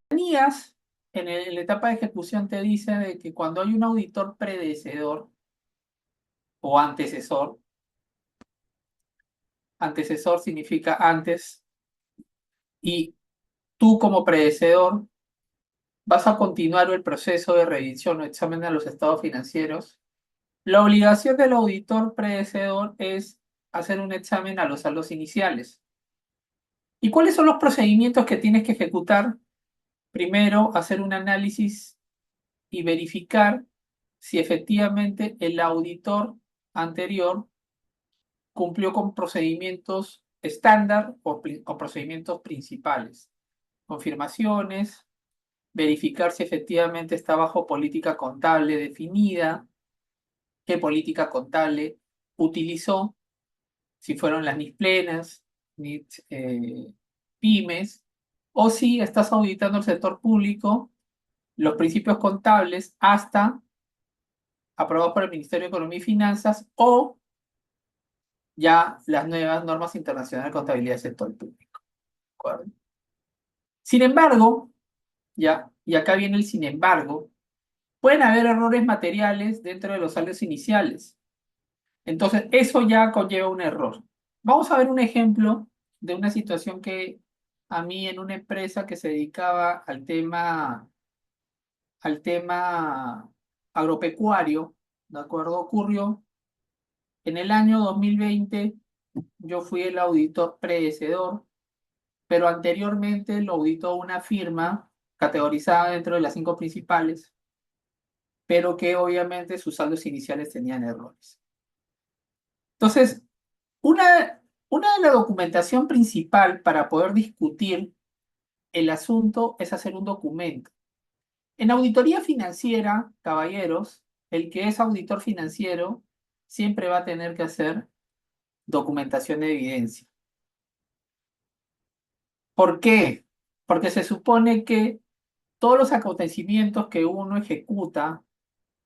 Tenías, en la etapa de ejecución te dice de que cuando hay un auditor predecedor o antecesor, antecesor significa antes, y tú como predecedor vas a continuar el proceso de revisión o examen de los estados financieros. La obligación del auditor predecedor es hacer un examen a los saldos iniciales. ¿Y cuáles son los procedimientos que tienes que ejecutar? Primero, hacer un análisis y verificar si efectivamente el auditor anterior cumplió con procedimientos estándar o procedimientos principales. Confirmaciones, verificar si efectivamente está bajo política contable definida, qué política contable utilizó, si fueron las NIS plenas, NIS pymes, o si estás auditando el sector público, los principios contables hasta aprobados por el Ministerio de Economía y Finanzas o ya las nuevas normas internacionales de contabilidad del sector público. ¿De acuerdo? Sin embargo, ya, y acá viene el sin embargo, pueden haber errores materiales dentro de los saldos iniciales. Entonces, eso ya conlleva un error. Vamos a ver un ejemplo de una situación que a mí en una empresa que se dedicaba al tema agropecuario, ¿de acuerdo? Ocurrió en el año 2020, yo fui el auditor predecedor, pero anteriormente lo auditó una firma categorizada dentro de las 5 principales, pero que obviamente sus saldos iniciales tenían errores. Entonces, una de la documentación principal para poder discutir el asunto es hacer un documento. En auditoría financiera, caballeros, el que es auditor financiero siempre va a tener que hacer documentación de evidencia. ¿Por qué? Porque se supone que todos los acontecimientos que uno ejecuta,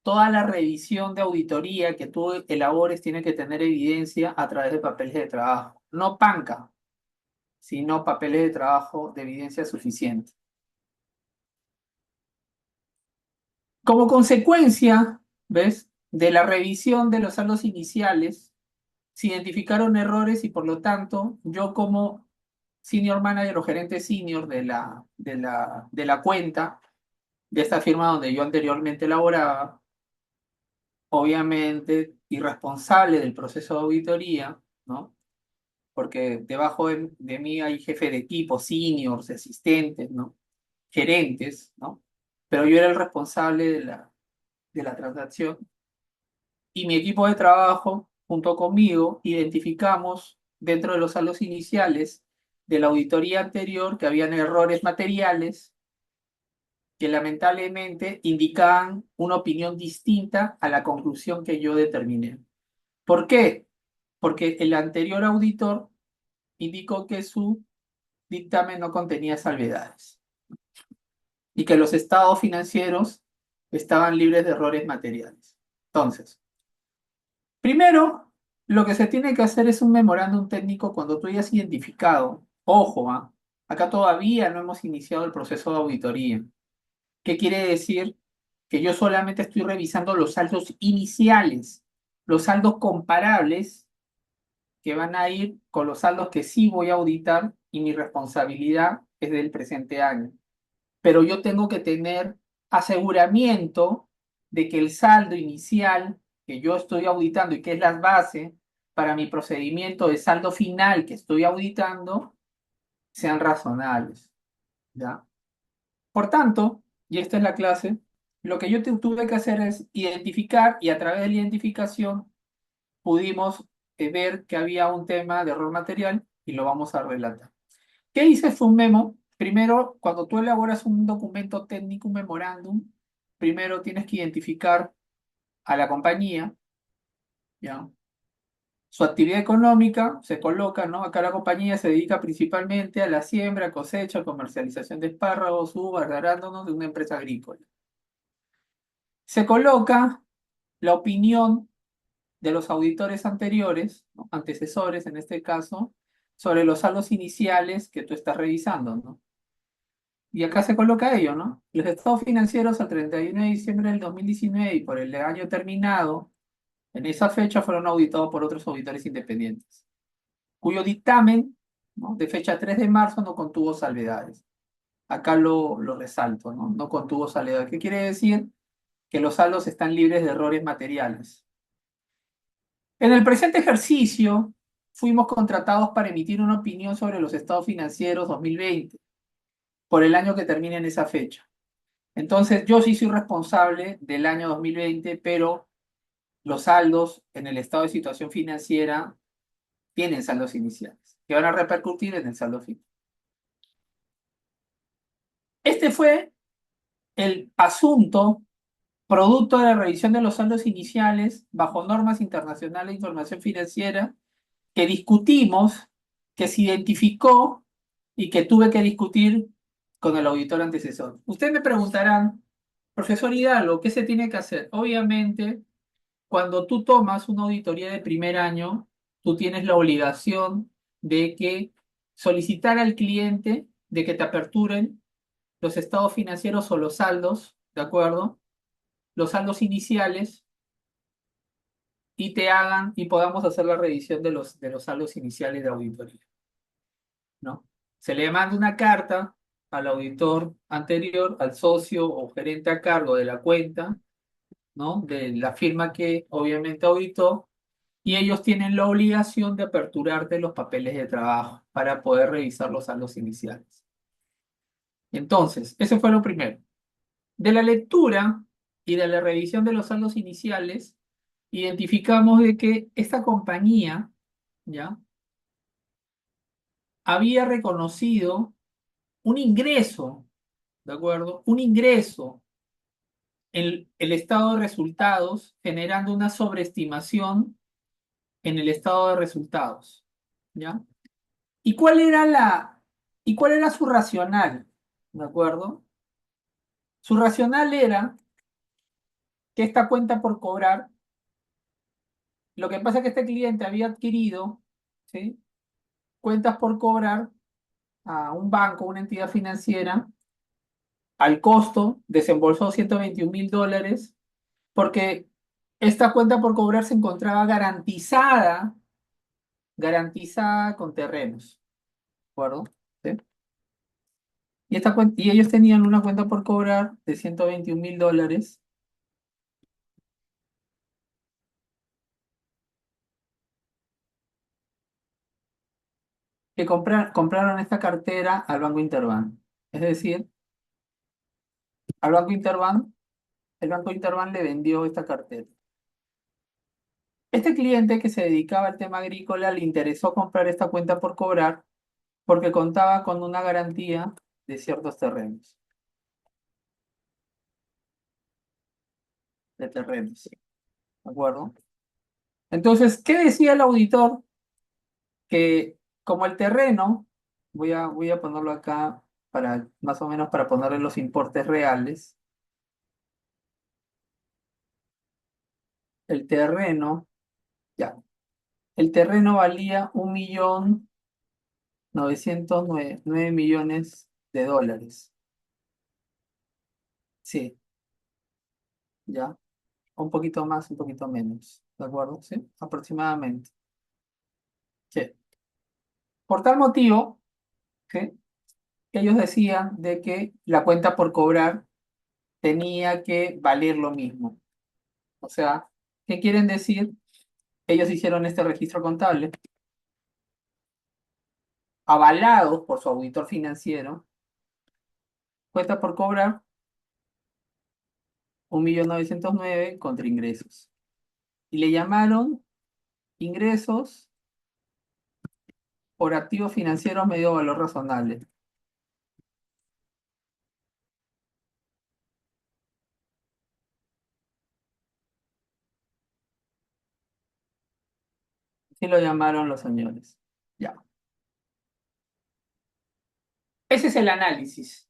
toda la revisión de auditoría que tú elabores tiene que tener evidencia a través de papeles de trabajo. No panca, sino papeles de trabajo de evidencia suficiente. Como consecuencia, ¿ves? De la revisión de los saldos iniciales, se identificaron errores y por lo tanto, yo como senior manager o gerente senior de la cuenta de esta firma donde yo anteriormente laboraba, obviamente irresponsable del proceso de auditoría, ¿no? Porque debajo de mí hay jefe de equipo, seniors, asistentes, ¿no? Gerentes, ¿no? Pero yo era el responsable de la transacción y mi equipo de trabajo, junto conmigo, identificamos dentro de los saldos iniciales de la auditoría anterior que habían errores materiales que lamentablemente indicaban una opinión distinta a la conclusión que yo determiné. ¿Por qué? Porque el anterior auditor indicó que su dictamen no contenía salvedades y que los estados financieros estaban libres de errores materiales. Entonces, primero, lo que se tiene que hacer es un memorándum técnico cuando tú hayas identificado, ojo, acá todavía no hemos iniciado el proceso de auditoría. ¿Qué quiere decir? Que yo solamente estoy revisando los saldos iniciales, los saldos comparables que van a ir con los saldos que sí voy a auditar y mi responsabilidad es del presente año. Pero yo tengo que tener aseguramiento de que el saldo inicial que yo estoy auditando y que es la base para mi procedimiento de saldo final que estoy auditando sean razonables, ¿ya? Por tanto, y esta es la clase, lo que yo tuve que hacer es identificar y a través de la identificación pudimos ver que había un tema de error material y lo vamos a relatar. ¿Qué hice? Fue un memo. Primero, cuando tú elaboras un documento técnico, un memorándum, primero tienes que identificar a la compañía, ¿ya? Su actividad económica se coloca, ¿no? Acá la compañía se dedica principalmente a la siembra, cosecha, comercialización de espárragos, uvas, de arándanos de una empresa agrícola. Se coloca la opinión de los auditores anteriores, ¿no? Antecesores en este caso, sobre los saldos iniciales que tú estás revisando, ¿no? Y acá se coloca ello, ¿no? Los estados financieros al 31 de diciembre del 2019 y por el año terminado, en esa fecha fueron auditados por otros auditores independientes, cuyo dictamen, ¿no?, de fecha 3 de marzo no contuvo salvedades. Acá lo resalto, ¿no? No contuvo salvedades. ¿Qué quiere decir? Que los saldos están libres de errores materiales. En el presente ejercicio, fuimos contratados para emitir una opinión sobre los estados financieros 2020, por el año que termina en esa fecha. Entonces, yo sí soy responsable del año 2020, pero los saldos en el estado de situación financiera tienen saldos iniciales, que van a repercutir en el saldo final. Este fue el asunto producto de la revisión de los saldos iniciales bajo normas internacionales de información financiera que discutimos, que se identificó y que tuve que discutir con el auditor antecesor. Ustedes me preguntarán, profesor Hidalgo, ¿qué se tiene que hacer? Obviamente, cuando tú tomas una auditoría de primer año, tú tienes la obligación de que solicitar al cliente de que te aperturen los estados financieros o los saldos, ¿de acuerdo? Los saldos iniciales y te hagan y podamos hacer la revisión de los saldos iniciales de auditoría, ¿no? Se le manda una carta al auditor anterior, al socio o gerente a cargo de la cuenta, ¿no? De la firma que obviamente auditó, y ellos tienen la obligación de aperturarte los papeles de trabajo para poder revisar los saldos iniciales. Entonces, eso fue lo primero. De la lectura y de la revisión de los saldos iniciales, identificamos de que esta compañía, ¿ya?, había reconocido un ingreso, ¿de acuerdo? Un ingreso en el estado de resultados, generando una sobreestimación en el estado de resultados, ¿ya? ¿Y cuál era y cuál era su racional? ¿De acuerdo? Su racional era que esta cuenta por cobrar, lo que pasa es que este cliente había adquirido, ¿sí?, cuentas por cobrar a un banco, una entidad financiera, al costo, desembolsó $121,000 porque esta cuenta por cobrar se encontraba garantizada con terrenos, ¿de acuerdo? ¿Sí? Y ellos tenían una cuenta por cobrar de $121,000 que compraron esta cartera al Banco Interbank. Es decir, al Banco Interbank, el Banco Interbank le vendió esta cartera. Este cliente que se dedicaba al tema agrícola le interesó comprar esta cuenta por cobrar porque contaba con una garantía de ciertos terrenos, ¿de acuerdo? Entonces, ¿qué decía el auditor? Que como el terreno, voy a ponerlo acá para más o menos para ponerle los importes reales, el terreno, ya, el terreno valía 1.909.000.000 de dólares. Sí, ya, un poquito más, un poquito menos, ¿de acuerdo? Sí, aproximadamente. Sí. Por tal motivo, ¿sí?, ellos decían de que la cuenta por cobrar tenía que valer lo mismo. O sea, ¿qué quieren decir? Ellos hicieron este registro contable, avalados por su auditor financiero, cuenta por cobrar 1.909.000 contra ingresos. Y le llamaron ingresos por activos financieros medio valor razonable. Así lo llamaron los señores. Ya. Ese es el análisis.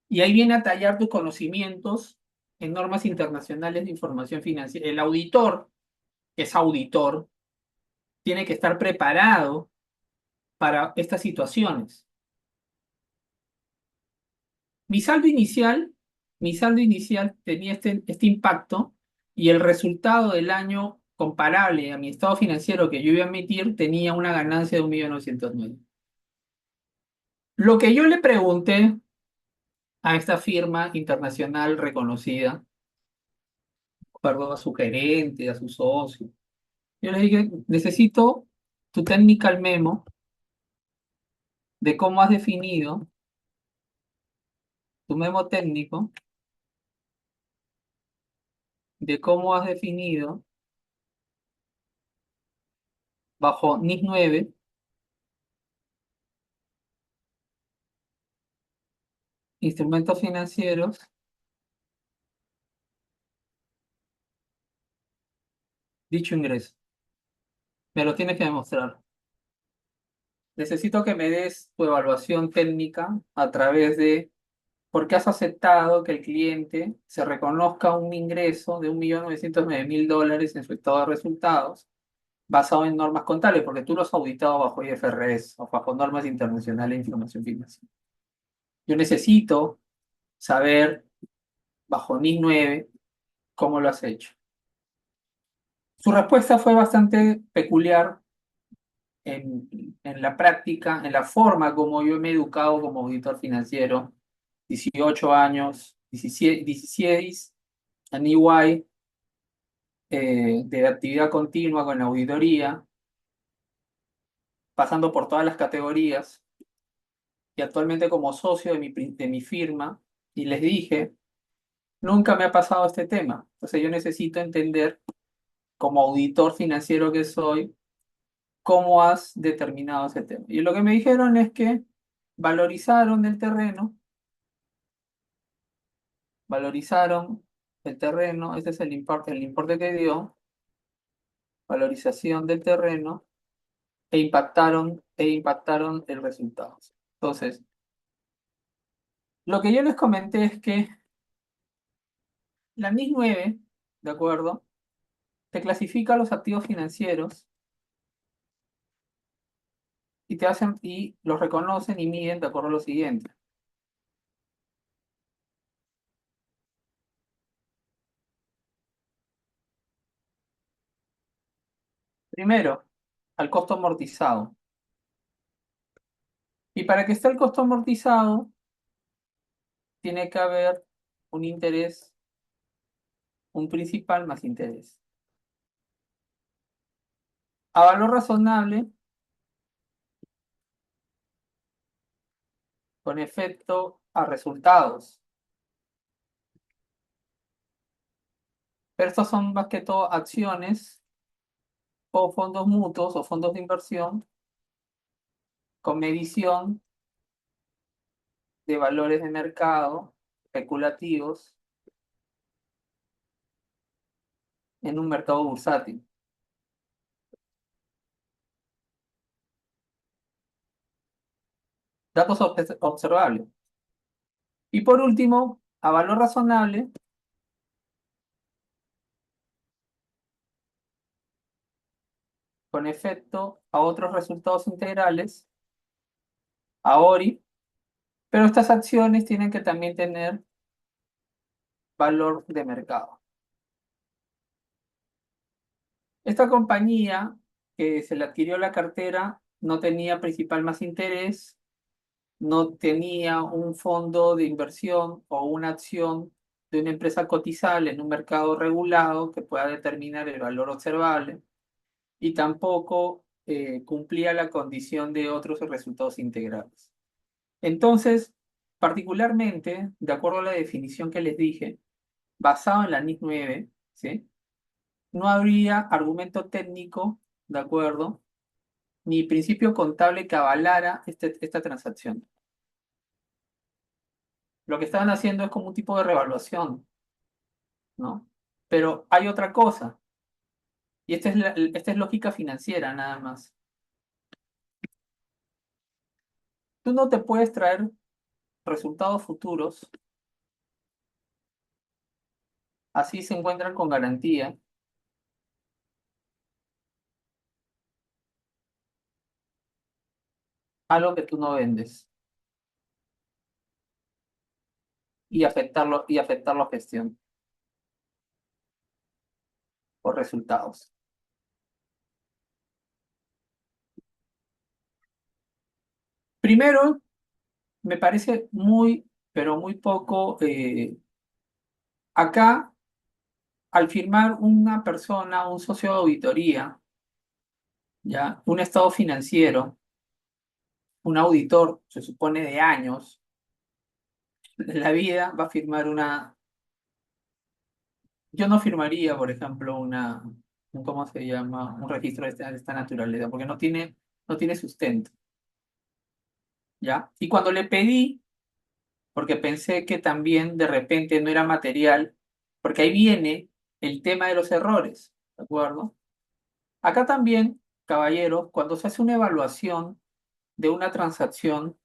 Y ahí viene a tallar tus conocimientos en normas internacionales de información financiera. El auditor, que es auditor, tiene que estar preparado para estas situaciones. Mi saldo inicial, mi saldo inicial tenía este impacto y el resultado del año comparable a mi estado financiero que yo iba a emitir tenía una ganancia de 1.909.000. Lo que yo le pregunté a esta firma internacional reconocida, perdón, a su gerente, a su socio, yo le dije, necesito tu technical memo de cómo has definido, tu memo técnico, de cómo has definido bajo NIS 9 instrumentos financieros, dicho ingreso. Me lo tienes que demostrar. Necesito que me des tu evaluación técnica a través de por qué has aceptado que el cliente se reconozca un ingreso de $1.909.000 en su estado de resultados basado en normas contables, porque tú lo has auditado bajo IFRS o bajo normas internacionales de información financiera. Yo necesito saber bajo NIS 9 cómo lo has hecho. Su respuesta fue bastante peculiar en la práctica, en la forma como yo me he educado como auditor financiero, 18 años, 16 en EY, de actividad continua con la auditoría, pasando por todas las categorías y actualmente como socio de mi firma, y les dije, nunca me ha pasado este tema. Entonces yo necesito entender, como auditor financiero que soy, cómo has determinado ese tema. Y lo que me dijeron es que valorizaron el terreno, valorizaron el terreno, ese es el importe que dio, valorización del terreno, e impactaron el resultado. Entonces, lo que yo les comenté es que la NIS 9, ¿de acuerdo? Te clasifica los activos financieros y los reconocen y miden de acuerdo a lo siguiente. Primero, al costo amortizado. Y para que esté el costo amortizado, tiene que haber un interés, un principal más interés. A valor razonable, con efecto a resultados. Pero estos son más que todo acciones o fondos mutuos o fondos de inversión con medición de valores de mercado especulativos en un mercado bursátil. Datos observables. Y por último, a valor razonable, con efecto a otros resultados integrales, a ORI, pero estas acciones tienen que también tener valor de mercado. Esta compañía que se le adquirió la cartera no tenía principal más interés, no tenía un fondo de inversión o una acción de una empresa cotizable en un mercado regulado que pueda determinar el valor observable y tampoco cumplía la condición de otros resultados integrales. Entonces, particularmente, de acuerdo a la definición que les dije, basado en la NIS 9, ¿sí? No habría argumento técnico, ¿de acuerdo? Ni principio contable que avalara esta transacción. Lo que estaban haciendo es como un tipo de revaluación, ¿no? Pero hay otra cosa, y esta es lógica financiera nada más. Tú no te puedes traer resultados futuros, así se encuentran con garantía, algo que tú no vendes y afectarlo a gestión o resultados. Primero, me parece muy, pero muy poco, acá, al firmar una persona, un socio de auditoría, ¿ya? Un estado financiero, un auditor, se supone de años, de la vida va a firmar una. Yo no firmaría, por ejemplo, ¿cómo se llama? Un registro de esta naturaleza, porque no tiene sustento, ¿ya? Y cuando le pedí, porque pensé que también de repente no era material, porque ahí viene el tema de los errores, ¿de acuerdo? Acá también, caballeros, cuando se hace una evaluación de una transacción,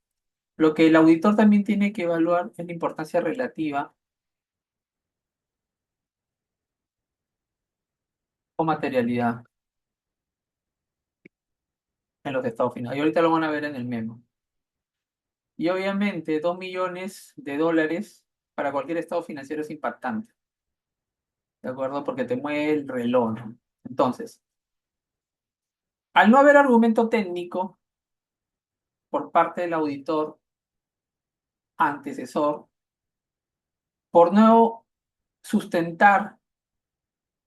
lo que el auditor también tiene que evaluar es la importancia relativa o materialidad en los estados finales. Y ahorita lo van a ver en el memo. Y obviamente 2 millones de dólares para cualquier estado financiero es impactante, ¿de acuerdo? Porque te mueve el reloj, ¿no? Entonces, al no haber argumento técnico por parte del auditor antecesor, por no sustentar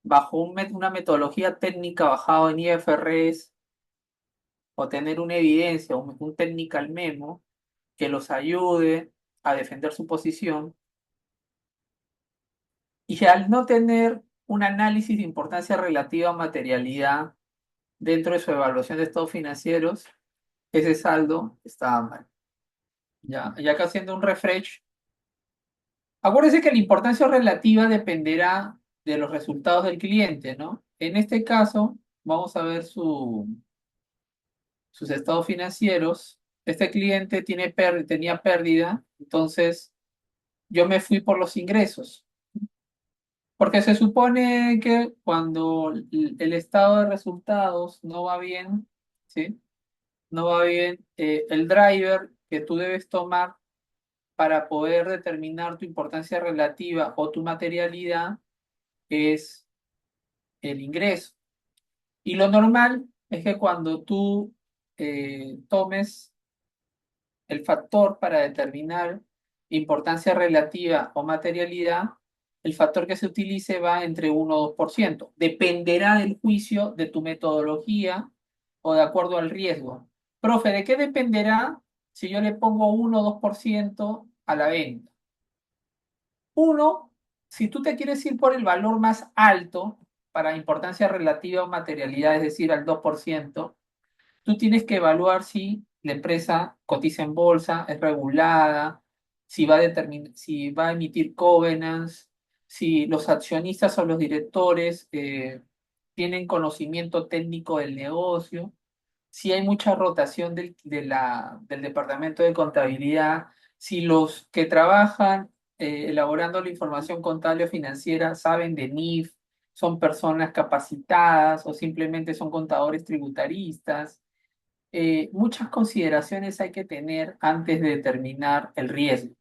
bajo una metodología técnica basado en IFRS o tener una evidencia, un technical memo que los ayude a defender su posición, y al no tener un análisis de importancia relativa a materialidad dentro de su evaluación de estados financieros, ese saldo estaba mal. Ya, ya acá haciendo un refresh, acuérdense que la importancia relativa dependerá de los resultados del cliente, ¿no? En este caso, vamos a ver sus estados financieros. Este cliente tenía pérdida, entonces yo me fui por los ingresos, porque se supone que cuando el estado de resultados no va bien, ¿sí? No va bien, el driver que tú debes tomar para poder determinar tu importancia relativa o tu materialidad es el ingreso. Y lo normal es que cuando tú tomes el factor para determinar importancia relativa o materialidad, el factor que se utilice va entre 1 o 2%. Dependerá del juicio de tu metodología o de acuerdo al riesgo. Profe, ¿de qué dependerá si yo le pongo 1 o 2% a la venta? Uno, si tú te quieres ir por el valor más alto para importancia relativa o materialidad, es decir, al 2%, tú tienes que evaluar si la empresa cotiza en bolsa, es regulada, si va a emitir covenants, si los accionistas o los directores tienen conocimiento técnico del negocio, si hay mucha rotación del departamento de contabilidad, si los que trabajan elaborando la información contable o financiera saben de NIF, son personas capacitadas o simplemente son contadores tributaristas. Muchas consideraciones hay que tener antes de determinar el riesgo.